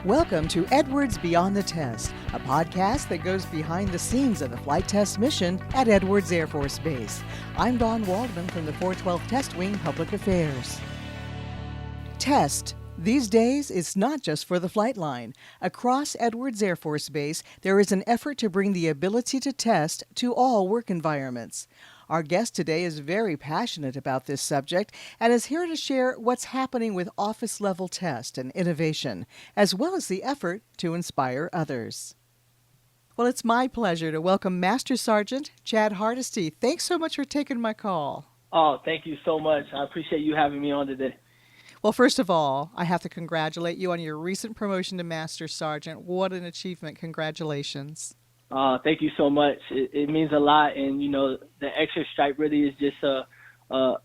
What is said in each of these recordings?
Welcome to Edwards Beyond the Test, a podcast that goes behind the scenes of the flight test mission at Edwards Air Force Base. I'm Dawn Waldman from the 412 Test Wing Public Affairs. Test. These days, it's not just for the Flightline. Across Edwards Air Force Base, there is an effort to bring the ability to test to all work environments. Our guest today is very passionate about this subject and is here to share what's happening with office-level test and innovation, as well as the effort to inspire others. Well, it's my pleasure to welcome Master Sergeant Chad Hardesty. Thanks so much for taking my call. Oh, thank you so much. I appreciate you having me on today. Well, first of all, I have to congratulate you on your recent promotion to Master Sergeant. What an achievement. Congratulations. Thank you so much. It means a lot, and the extra stripe really is just a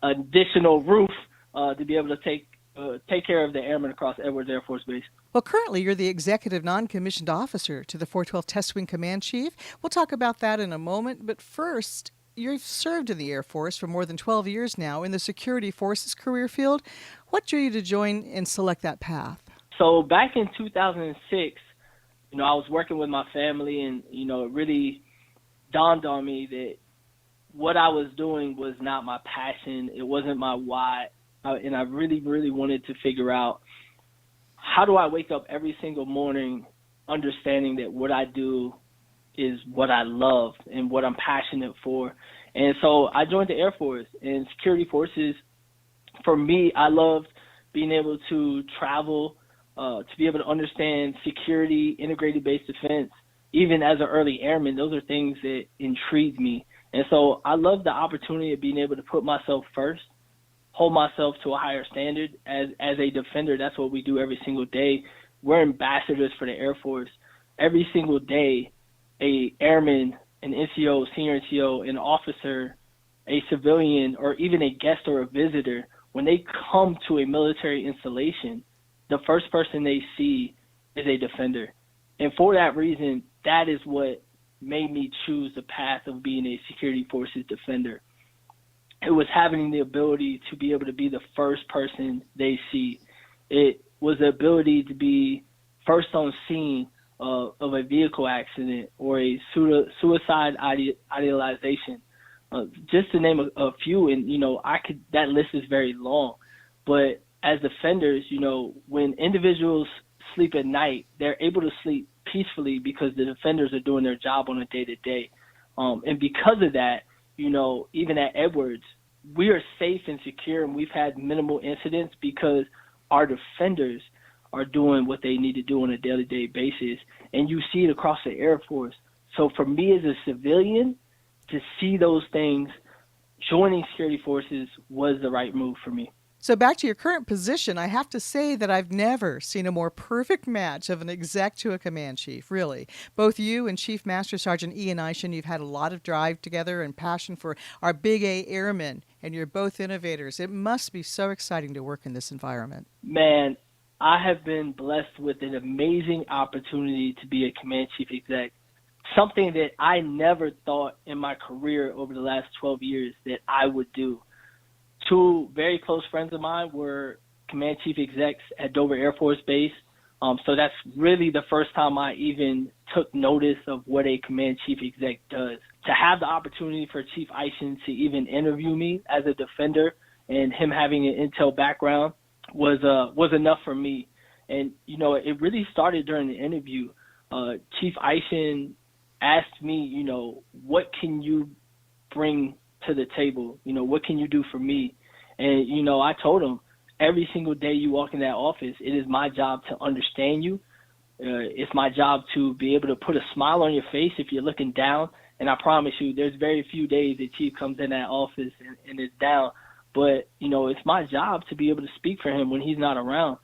additional roof to be able to take care of the airmen across Edwards Air Force Base. Well, currently you're the executive non-commissioned officer to the 412 Test Wing Command Chief. We'll talk about that in a moment, but first, you've served in the Air Force for more than 12 years now in the security forces career field. What drew you to join and select that path? So back in 2006, I was working with my family, and, it really dawned on me that what I was doing was not my passion. It wasn't my why. And I really, really wanted to figure out, how do I wake up every single morning understanding that what I do is what I love and what I'm passionate for. And so I joined the Air Force and security forces. For me, I loved being able to travel, to be able to understand security, integrated base defense. Even as an early airman, those are things that intrigued me. And so I love the opportunity of being able to put myself first, hold myself to a higher standard. As a defender, that's what we do every single day. We're ambassadors for the Air Force. Every single day, a airman, an NCO, senior NCO, an officer, a civilian, or even a guest or a visitor, when they come to a military installation, the first person they see is a defender. And for that reason, that is what made me choose the path of being a security forces defender. It was having the ability to be able to be the first person they see. It was the ability to be first on scene of a vehicle accident or a suicide idealization, just to name a few. And, that list is very long. But as defenders, when individuals sleep at night, they're able to sleep peacefully because the defenders are doing their job on a day-to-day. And because of that, even at Edwards, we are safe and secure, and we've had minimal incidents because our defenders are doing what they need to do on a daily-day basis. And you see it across the Air Force. So for me as a civilian, to see those things, joining security forces was the right move for me. So back to your current position, I have to say that I've never seen a more perfect match of an exec to a command chief, really. Both you and Chief Master Sergeant Ian Eishen, you've had a lot of drive together and passion for our Big A airmen, and you're both innovators. It must be so exciting to work in this environment. Man, I have been blessed with an amazing opportunity to be a command chief exec, something that I never thought in my career over the last 12 years that I would do. Two very close friends of mine were command chief execs at Dover Air Force Base. So that's really the first time I even took notice of what a command chief exec does. To have the opportunity for Chief Eishen to even interview me as a defender, and him having an intel background was enough for me. And, it really started during the interview. Chief Eishen asked me, what can you bring to the table? What can you do for me? And, I told him, every single day you walk in that office, it is my job to understand you. It's my job to be able to put a smile on your face if you're looking down. And I promise you, there's very few days that Chief comes in that office and is down. But, it's my job to be able to speak for him when he's not around.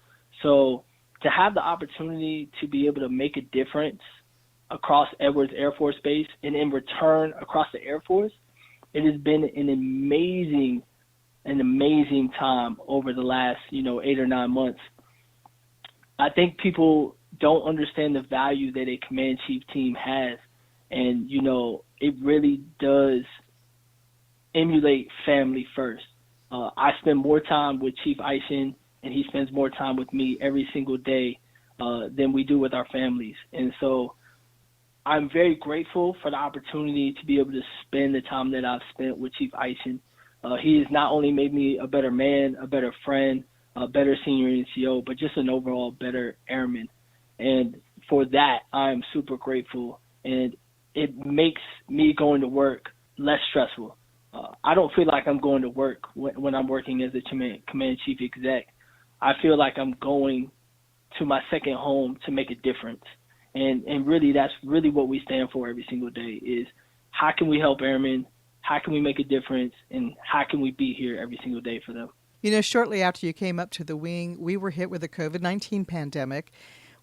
So to have the opportunity to be able to make a difference across Edwards Air Force Base and in return across the Air Force, it has been an amazing time over the last, 8 or 9 months. I think people don't understand the value that a command chief team has. And, it really does emulate family first. I spend more time with Chief Eishen, and he spends more time with me every single day than we do with our families. And so I'm very grateful for the opportunity to be able to spend the time that I've spent with Chief Eisen. He has not only made me a better man, a better friend, a better senior NCO, but just an overall better airman. And for that, I'm super grateful. And it makes me going to work less stressful. I don't feel like I'm going to work when I'm working as a command chief exec. I feel like I'm going to my second home to make a difference. And really, that's really what we stand for every single day is how can we help airmen, how can we make a difference, and how can we be here every single day for them. You know, shortly after you came up to the wing, we were hit with the COVID-19 pandemic.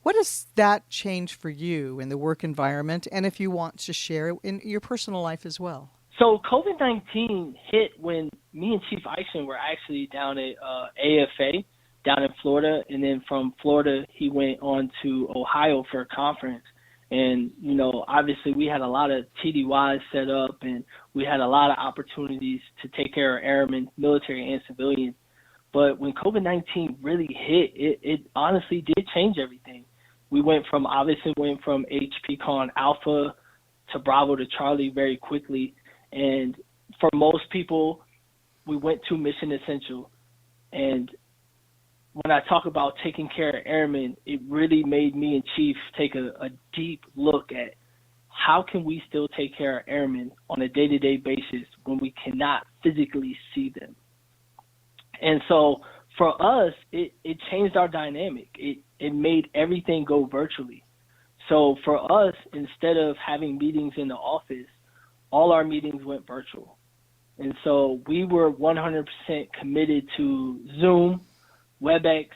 What has that changed for you in the work environment, and if you want to share in your personal life as well? So COVID-19 hit when me and Chief Eisen were actually down at AFA down in Florida, and then from Florida he went on to Ohio for a conference. And, you know, obviously we had a lot of TDYs set up, and we had a lot of opportunities to take care of airmen, military and civilian. But when COVID-19 really hit, it honestly did change everything. We went from HPCon Alpha to Bravo to Charlie very quickly. And for most people, we went to Mission Essential. And when I talk about taking care of airmen, it really made me and Chief take a deep look at how can we still take care of airmen on a day-to-day basis when we cannot physically see them. And so for us, it changed our dynamic. It made everything go virtually. So for us, instead of having meetings in the office, all our meetings went virtual. And so we were 100% committed to Zoom, WebEx,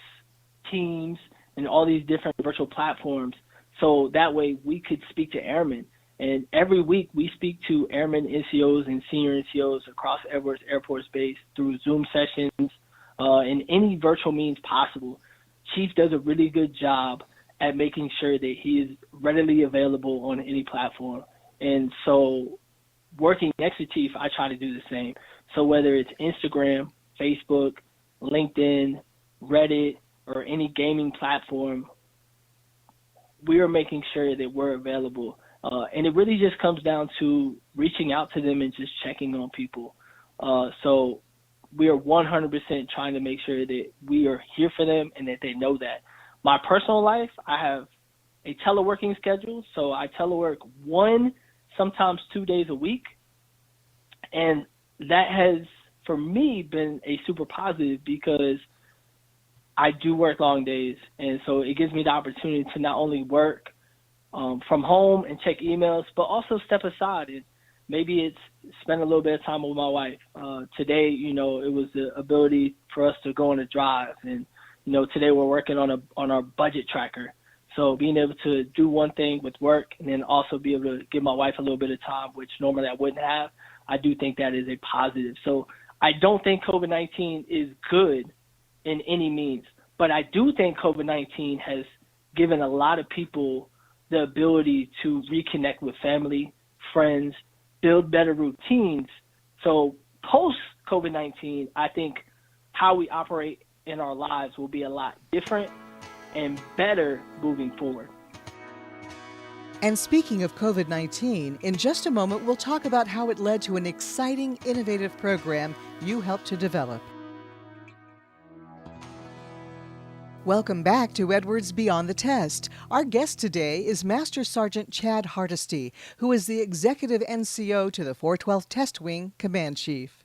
Teams, and all these different virtual platforms. So that way we could speak to airmen. And every week we speak to airmen, NCOs, and senior NCOs across Edwards Air Force Base through Zoom sessions and any virtual means possible. Chief does a really good job at making sure that he is readily available on any platform. And so working next to Chief, I try to do the same. So whether it's Instagram, Facebook, LinkedIn, Reddit, or any gaming platform, we are making sure that we're available. And it really just comes down to reaching out to them and just checking on people. So we are 100% trying to make sure that we are here for them and that they know that. My personal life, I have a teleworking schedule. So I telework 1, sometimes 2 days a week. And that has, for me, been a super positive because I do work long days. And so it gives me the opportunity to not only work from home and check emails, but also step aside and maybe it's spend a little bit of time with my wife. Today, you know, it was the ability for us to go on a drive. And, you know, today we're working on our budget tracker. So being able to do one thing with work and then also be able to give my wife a little bit of time, which normally I wouldn't have, I do think that is a positive. So I don't think COVID-19 is good in any means, but I do think COVID-19 has given a lot of people the ability to reconnect with family, friends, build better routines. So post-COVID-19, I think how we operate in our lives will be a lot different and better moving forward. And speaking of COVID-19, in just a moment, we'll talk about how it led to an exciting, innovative program you helped to develop. Welcome back to Edwards Beyond the Test. Our guest today is Master Sergeant Chad Hardesty, who is the Executive NCO to the 412th Test Wing Command Chief.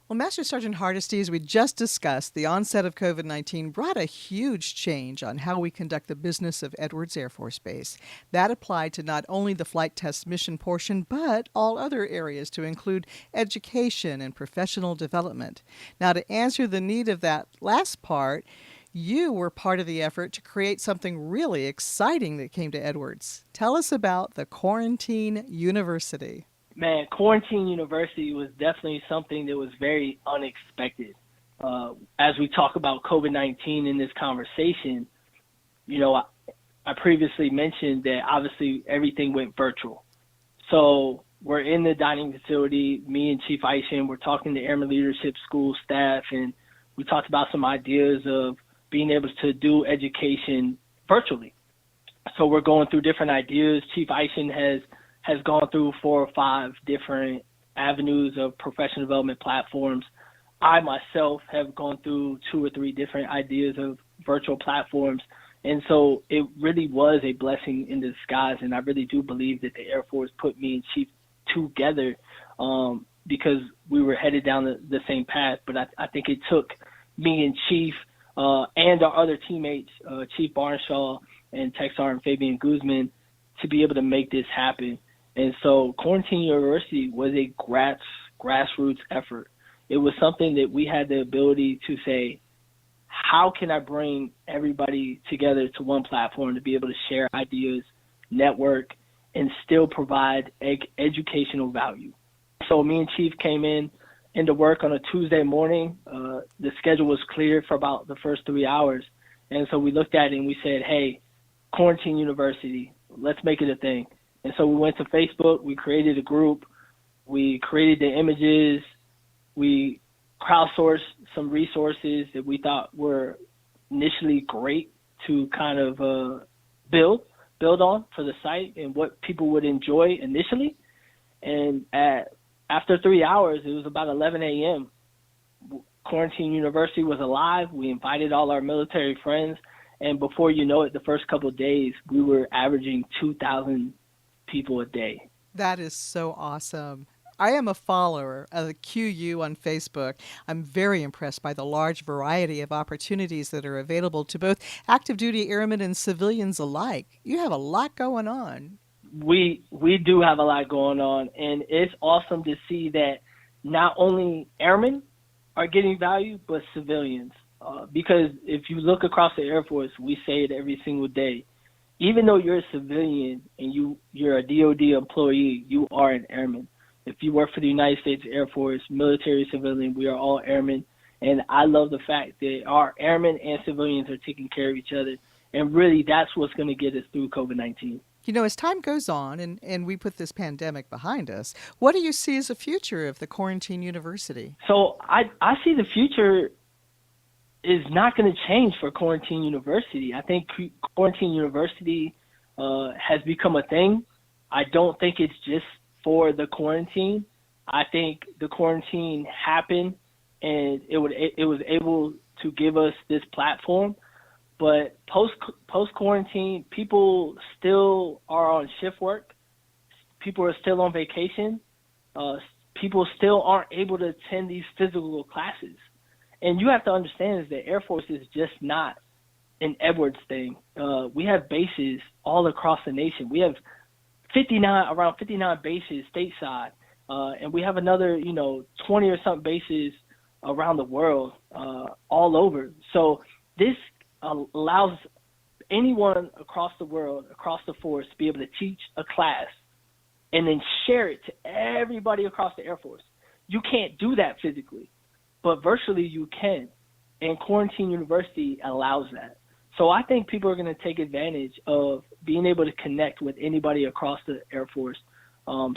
Well, Master Sergeant Hardesty, as we just discussed, the onset of COVID-19 brought a huge change on how we conduct the business of Edwards Air Force Base. That applied to not only the flight test mission portion, but all other areas to include education and professional development. Now, to answer the need of that last part, you were part of the effort to create something really exciting that came to Edwards. Tell us about the Quarantine University. Man, Quarantine University was definitely something that was very unexpected. As we talk about COVID-19 in this conversation, you know, I previously mentioned that obviously everything went virtual. So we're in the dining facility, me and Chief Eisen, we're talking to Airman Leadership School staff, and we talked about some ideas of being able to do education virtually. So we're going through different ideas. Chief Eisen has gone through 4 or 5 different avenues of professional development platforms. I myself have gone through 2 or 3 different ideas of virtual platforms. And so it really was a blessing in disguise. And I really do believe that the Air Force put me and Chief together because we were headed down the same path. But I think it took me and Chief and our other teammates, Chief Barnshaw and Tech Sergeant Fabian Guzman, to be able to make this happen. And so Quarantine University was a grassroots effort. It was something that we had the ability to say, how can I bring everybody together to one platform to be able to share ideas, network, and still provide educational value? So me and Chief came into work on a Tuesday morning. The schedule was clear for about the first 3 hours. And so we looked at it and we said, hey, Quarantine University, let's make it a thing. And so we went to Facebook, we created a group, we created the images, we crowdsourced some resources that we thought were initially great to kind of build on for the site and what people would enjoy initially. And after 3 hours, it was about 11 a.m. Quarantine University was alive. We invited all our military friends. And before you know it, the first couple of days, we were averaging 2,000 people a day. That is so awesome. I am a follower of the QU on Facebook. I'm very impressed by the large variety of opportunities that are available to both active duty airmen and civilians alike. You have a lot going on. We do have a lot going on, and it's awesome to see that not only airmen are getting value, but civilians. Because if you look across the Air Force, we say it every single day. Even though you're a civilian and you're a DOD employee, you are an airman. If you work for the United States Air Force, military, civilian, we are all airmen. And I love the fact that our airmen and civilians are taking care of each other. And really, that's what's going to get us through COVID-19. You know, as time goes on and we put this pandemic behind us, what do you see as the future of the Quarantine University? So I see the future is not going to change for Quarantine University. I think Quarantine University has become a thing. I don't think it's just for the quarantine. I think the quarantine happened and it was able to give us this platform. But post quarantine, people still are on shift work. People are still on vacation. People still aren't able to attend these physical classes. And you have to understand is that Air Force is just not an Edwards thing. We have bases all across the nation. We have around 59 bases stateside, and we have another, 20 or something bases around the world, all over. So this allows anyone across the world, across the force, to be able to teach a class and then share it to everybody across the Air Force. You can't do that physically, but virtually you can, and Quarantine University allows that. So I think people are going to take advantage of being able to connect with anybody across the Air Force,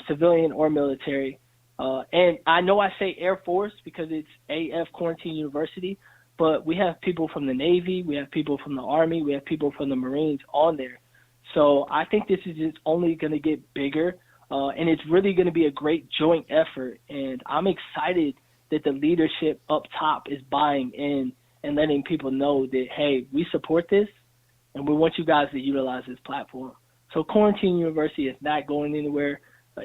civilian or military. And I know I say Air Force because it's AF Quarantine University, but we have people from the Navy, we have people from the Army, we have people from the Marines on there. So I think this is just only going to get bigger, and it's really going to be a great joint effort. And I'm excited that the leadership up top is buying in and letting people know that, hey, we support this, and we want you guys to utilize this platform. So Quarantine University is not going anywhere.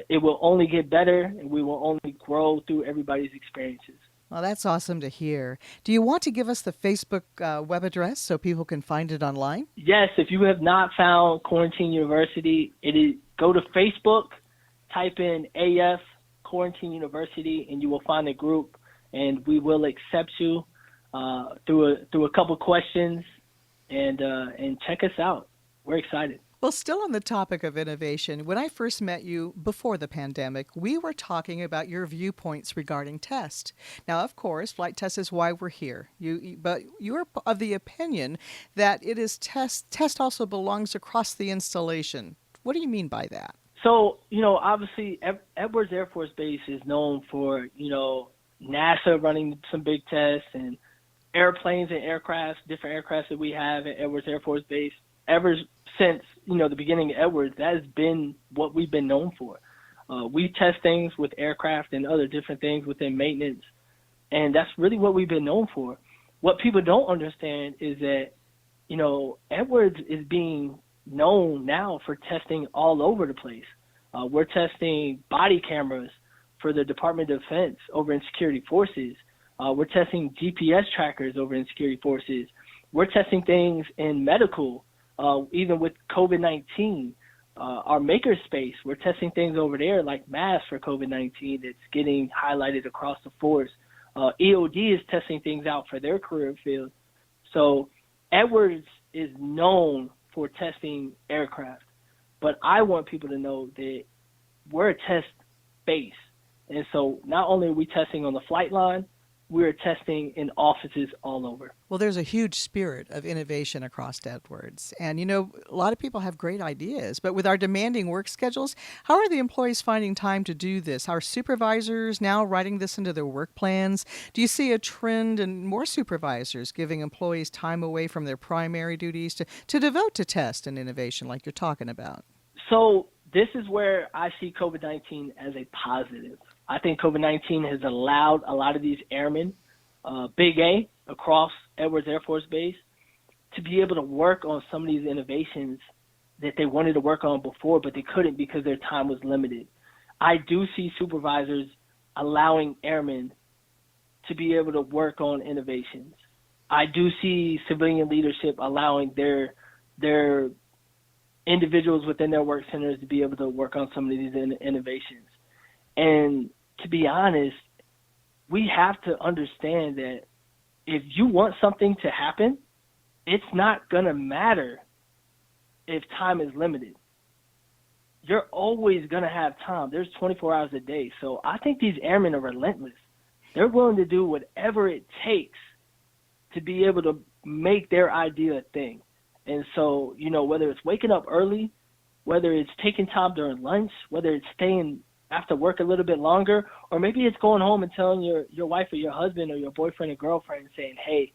It will only get better, and we will only grow through everybody's experiences. Well, that's awesome to hear. Do you want to give us the Facebook web address so people can find it online? Yes, if you have not found Quarantine University, go to Facebook, type in AF Quarantine University, and you will find a group, and we will accept you through a couple questions, and check us out. We're excited. Well, still on the topic of innovation, when I first met you before the pandemic, we were talking about your viewpoints regarding test. Now, of course, flight test is why we're here. But you're of the opinion that it is test. Test also belongs across the installation. What do you mean by that? So, obviously, Edwards Air Force Base is known for, NASA running some big tests and airplanes and aircraft, different aircraft that we have at Edwards Air Force Base. ever since, the beginning of Edwards, that has been what we've been known for. We test things with aircraft and other different things within maintenance, and that's really what we've been known for. What people don't understand is that, Edwards is being known now for testing all over the place. We're testing body cameras for the Department of Defense over in security forces. We're testing GPS trackers over in security forces. We're testing things in medical, even with COVID-19. Our makerspace, we're testing things over there like masks for COVID-19 that's getting highlighted across the force. EOD is testing things out for their career field. So Edwards is known for testing aircraft, but I want people to know that we're a test base. And so not only are we testing on the Flightline, we're testing in offices all over. Well, there's a huge spirit of innovation across Edwards. And, a lot of people have great ideas, but with our demanding work schedules, how are the employees finding time to do this? Are supervisors now writing this into their work plans? Do you see a trend in more supervisors giving employees time away from their primary duties to devote to test and innovation like you're talking about? So this is where I see COVID-19 as a positive. I think COVID-19 has allowed a lot of these airmen, Big A, across Edwards Air Force Base, to be able to work on some of these innovations that they wanted to work on before, but they couldn't because their time was limited. I do see supervisors allowing airmen to be able to work on innovations. I do see civilian leadership allowing their individuals within their work centers to be able to work on some of these innovations. And to be honest, we have to understand that if you want something to happen, it's not going to matter if time is limited. You're always going to have time. There's 24 hours a day. So I think these airmen are relentless. They're willing to do whatever it takes to be able to make their idea a thing. And so, whether it's waking up early, whether it's taking time during lunch, whether it's staying after work a little bit longer, or maybe it's going home and telling your wife or your husband or your boyfriend or girlfriend and saying, hey,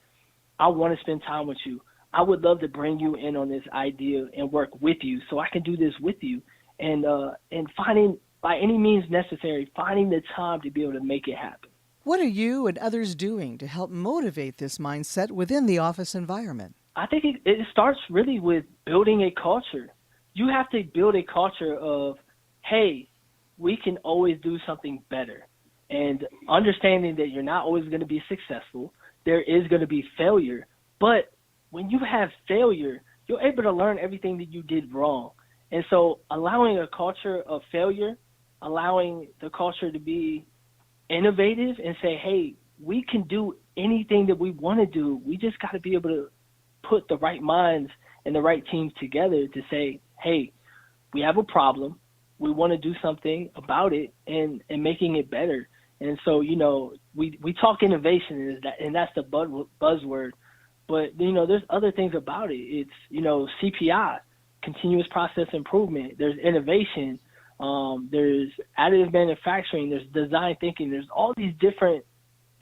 I want to spend time with you. I would love to bring you in on this idea and work with you so I can do this with you. And finding, by any means necessary, finding the time to be able to make it happen. What are you and others doing to help motivate this mindset within the office environment? I think it starts really with building a culture. You have to build a culture of, hey, we can always do something better. And understanding that you're not always going to be successful, there is going to be failure. But when you have failure, you're able to learn everything that you did wrong. And so allowing a culture of failure, allowing the culture to be innovative and say, hey, we can do anything that we want to do. We just got to be able to put the right minds and the right teams together to say, hey, we have a problem. We want to do something about it and making it better. And so, we talk innovation and that's the buzzword. But, there's other things about it. It's, CPI, continuous process improvement. There's innovation. There's additive manufacturing. There's design thinking. There's all these different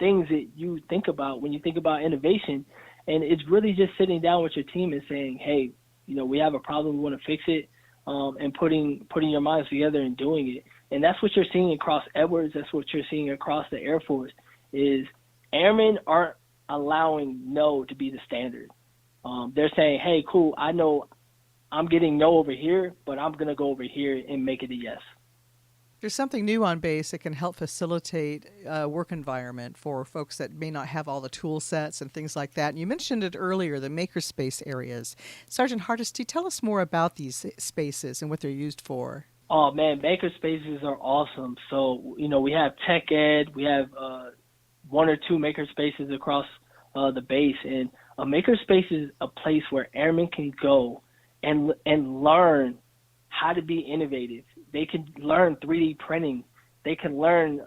things that you think about when you think about innovation. And it's really just sitting down with your team and saying, hey, we have a problem. We want to fix it. And putting your minds together and doing it. And that's what you're seeing across Edwards. That's what you're seeing across the Air Force is airmen aren't allowing no to be the standard. They're saying, hey, cool, I know I'm getting no over here, but I'm going to go over here and make it a yes. There's something new on base that can help facilitate a work environment for folks that may not have all the tool sets and things like that. And you mentioned it earlier, the makerspace areas. Sergeant Hardesty, tell us more about these spaces and what they're used for. Oh, man, makerspaces are awesome. So, we have tech ed. We have one or two makerspaces across the base. And a makerspace is a place where airmen can go and learn how to be innovative. They can learn 3D printing. They can learn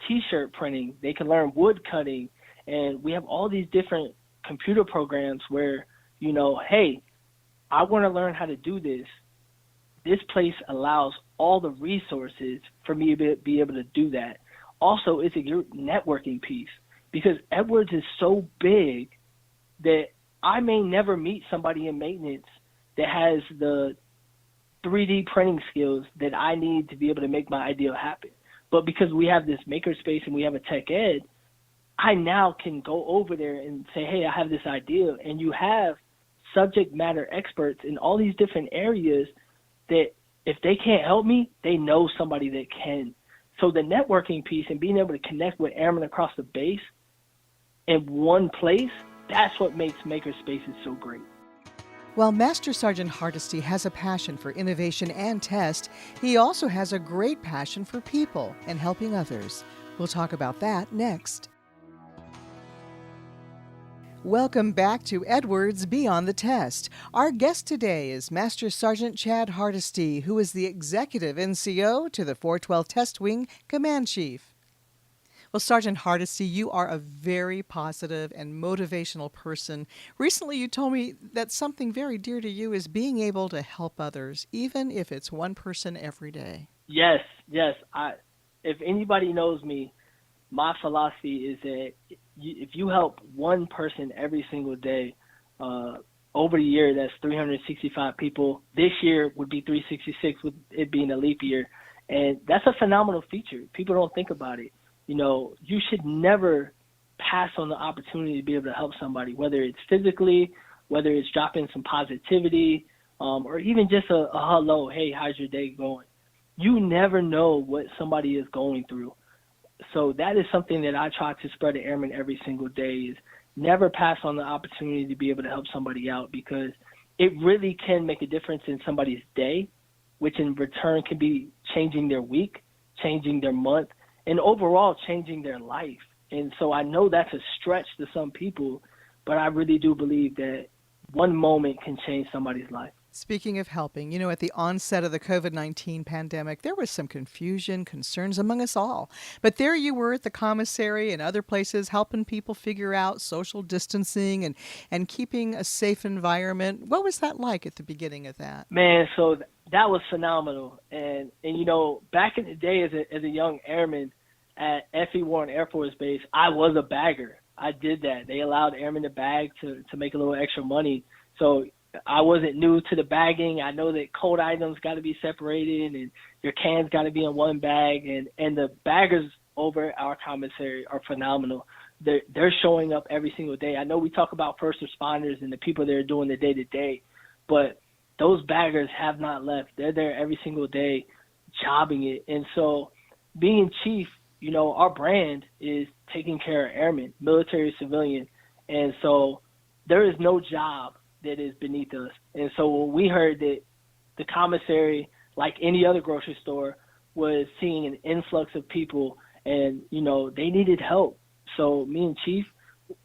T-shirt printing. They can learn wood cutting. And we have all these different computer programs where, hey, I want to learn how to do this. This place allows all the resources for me to be able to do that. Also, it's a networking piece because Edwards is so big that I may never meet somebody in maintenance that has the 3D printing skills that I need to be able to make my ideal happen. But because we have this makerspace and we have a tech ed, I now can go over there and say, hey, I have this idea. And you have subject matter experts in all these different areas that if they can't help me, they know somebody that can. So the networking piece and being able to connect with airmen across the base in one place, that's what makes makerspaces so great. While Master Sergeant Hardesty has a passion for innovation and test, he also has a great passion for people and helping others. We'll talk about that next. Welcome back to Edwards Beyond the Test. Our guest today is Master Sergeant Chad Hardesty, who is the Executive NCO to the 412 Test Wing Command Chief. Well, Sergeant Hardesty, you are a very positive and motivational person. Recently, you told me that something very dear to you is being able to help others, even if it's one person every day. Yes. If anybody knows me, my philosophy is that if you help one person every single day, over the year, that's 365 people. This year would be 366 with it being a leap year. And that's a phenomenal feature. People don't think about it. You know, you should never pass on the opportunity to be able to help somebody, whether it's physically, whether it's dropping some positivity, or even just a hello, hey, how's your day going? You never know what somebody is going through. So that is something that I try to spread to airmen every single day, is never pass on the opportunity to be able to help somebody out, because it really can make a difference in somebody's day, which in return can be changing their week, changing their month, and overall changing their life. And so I know that's a stretch to some people, but I really do believe that one moment can change somebody's life. Speaking of helping, at the onset of the COVID-19 pandemic, there was some confusion, concerns among us all. But there you were at the commissary and other places helping people figure out social distancing and keeping a safe environment. What was that like at the beginning of that? Man, so that was phenomenal. And back in the day as a young airman at F.E. Warren Air Force Base, I was a bagger. I did that. They allowed airmen to bag to make a little extra money. So I wasn't new to the bagging. I know that cold items got to be separated and your cans got to be in one bag. And the baggers over at our commissary are phenomenal. They're showing up every single day. I know we talk about first responders and the people that are doing the day-to-day, but those baggers have not left. They're there every single day jobbing it. And so being chief, our brand is taking care of airmen, military, civilian. And so there is no job that is beneath us. And so when we heard that the commissary, like any other grocery store, was seeing an influx of people and, they needed help. So me and Chief,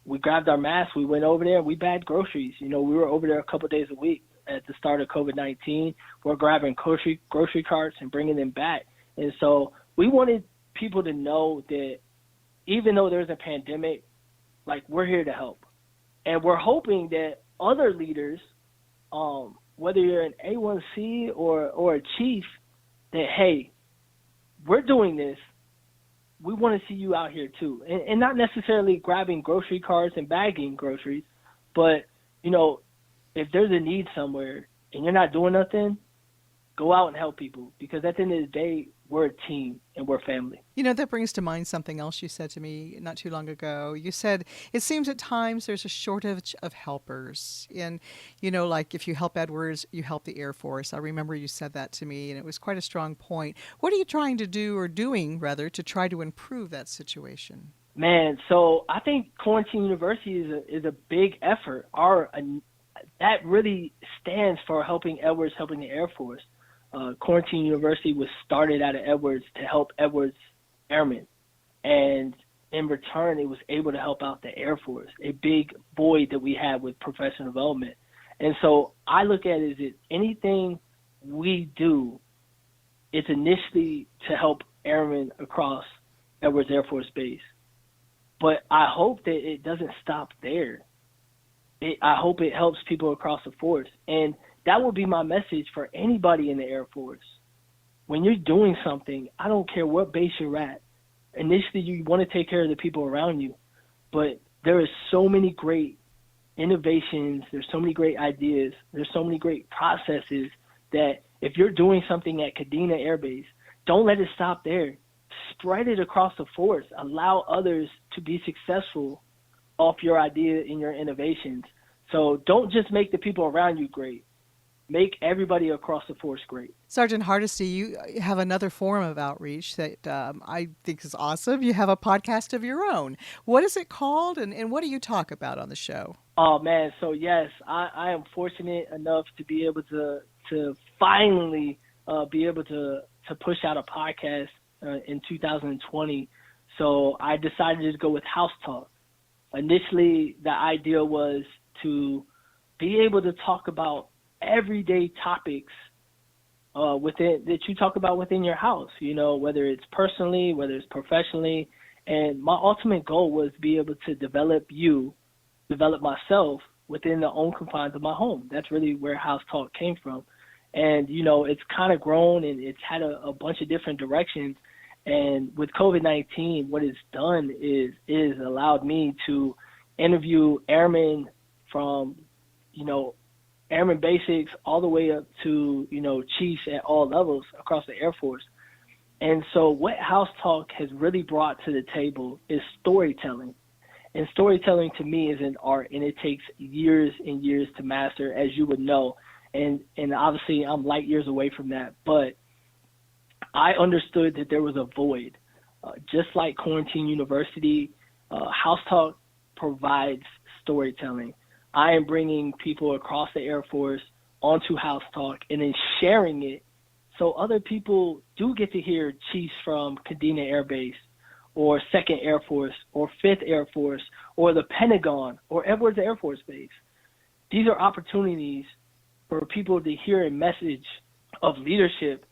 we grabbed our masks, we went over there, we bagged groceries. We were over there a couple of days a week at the start of COVID-19. We're grabbing grocery carts and bringing them back. And so we wanted people to know that even though there's a pandemic, we're here to help. And we're hoping that other leaders, whether you're an A1C or a chief, that, hey, we're doing this. We want to see you out here too. And not necessarily grabbing grocery carts and bagging groceries, but, if there's a need somewhere and you're not doing nothing, go out and help people, because at the end of the day, we're a team and we're family. That brings to mind something else you said to me not too long ago. You said, it seems at times there's a shortage of helpers. And, like if you help Edwards, you help the Air Force. I remember you said that to me, and it was quite a strong point. What are you trying to do, or doing rather, to try to improve that situation? Man, so I think Quarantine University is a big effort. That really stands for helping Edwards, helping the Air Force. Quarantine University was started out of Edwards to help Edwards airmen. And in return, it was able to help out the Air Force, a big void that we had with professional development. And so I look at it as that anything we do, it's initially to help airmen across Edwards Air Force Base. But I hope that it doesn't stop there. I hope it helps people across the force. And that would be my message for anybody in the Air Force. When you're doing something, I don't care what base you're at. Initially, you want to take care of the people around you. But there are so many great innovations, there's so many great ideas, there's so many great processes that if you're doing something at Kadena Air Base, don't let it stop there. Spread it across the force. Allow others to be successful off your idea and your innovations. So don't just make the people around you great. Make everybody across the force great. Sergeant Hardesty, you have another form of outreach that I think is awesome. You have a podcast of your own. What is it called, and what do you talk about on the show? Oh, man. So, yes, I am fortunate enough to be able to finally be able to push out a podcast in 2020. So I decided to go with House Talk. Initially, the idea was to be able to talk about everyday topics that you talk about within your house, whether it's personally, whether it's professionally. And my ultimate goal was to be able to develop myself within the own confines of my home. That's really where House Talk came from. And, it's kind of grown and it's had a bunch of different directions. And with COVID-19, what it's done is allowed me to interview airmen from, airman basics all the way up to, chiefs at all levels across the Air Force. And so what House Talk has really brought to the table is storytelling. And storytelling to me is an art, and it takes years and years to master, as you would know. And obviously I'm light years away from that. But I understood that there was a void. Just like Quarantine University, House Talk provides storytelling. I am bringing people across the Air Force onto House Talk and then sharing it so other people do get to hear chiefs from Kadena Air Base or 2nd Air Force or 5th Air Force or the Pentagon or Edwards Air Force Base. These are opportunities for people to hear a message of leadership,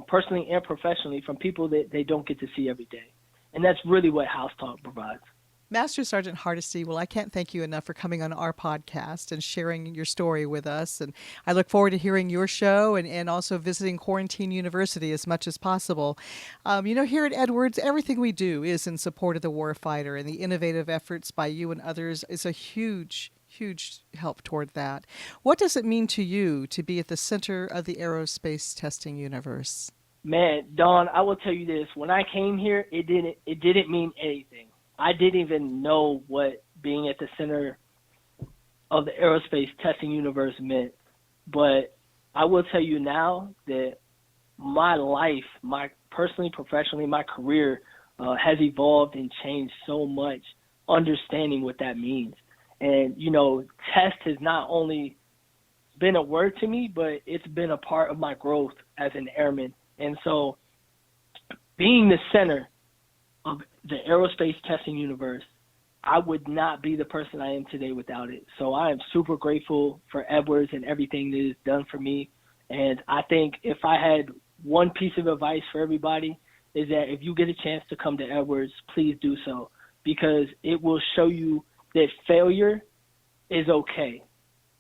personally and professionally, from people that they don't get to see every day. And that's really what House Talk provides. Master Sergeant Hardesty, well, I can't thank you enough for coming on our podcast and sharing your story with us. And I look forward to hearing your show and also visiting Quarantine University as much as possible. Here at Edwards, everything we do is in support of the warfighter, and the innovative efforts by you and others is a huge help toward that. What does it mean to you to be at the center of the aerospace testing universe? Man, Dawn, I will tell you this. When I came here, it didn't mean anything. I didn't even know what being at the center of the aerospace testing universe meant. But I will tell you now that my life, personally, professionally, my career has evolved and changed so much, understanding what that means. And, test has not only been a word to me, but it's been a part of my growth as an airman. And so being the center of the aerospace testing universe, I would not be the person I am today without it. So I am super grateful for Edwards and everything that is done for me. And I think if I had one piece of advice for everybody, is that if you get a chance to come to Edwards, please do so, because it will show you that failure is okay.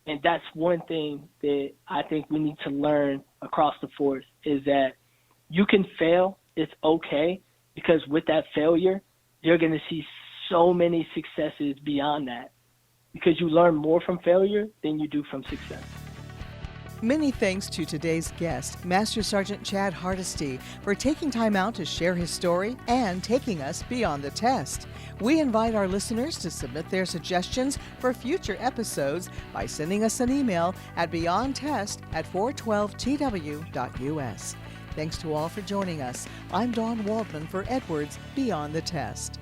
And that's one thing that I think we need to learn across the force, is that you can fail, it's okay, because with that failure, you're going to see so many successes beyond that, because you learn more from failure than you do from success. Many thanks to today's guest, Master Sergeant Chad Hardesty, for taking time out to share his story and taking us beyond the test. We invite our listeners to submit their suggestions for future episodes by sending us an email at beyondtest@412tw.us. Thanks to all for joining us. I'm Dawn Waldman for Edwards Beyond the Test.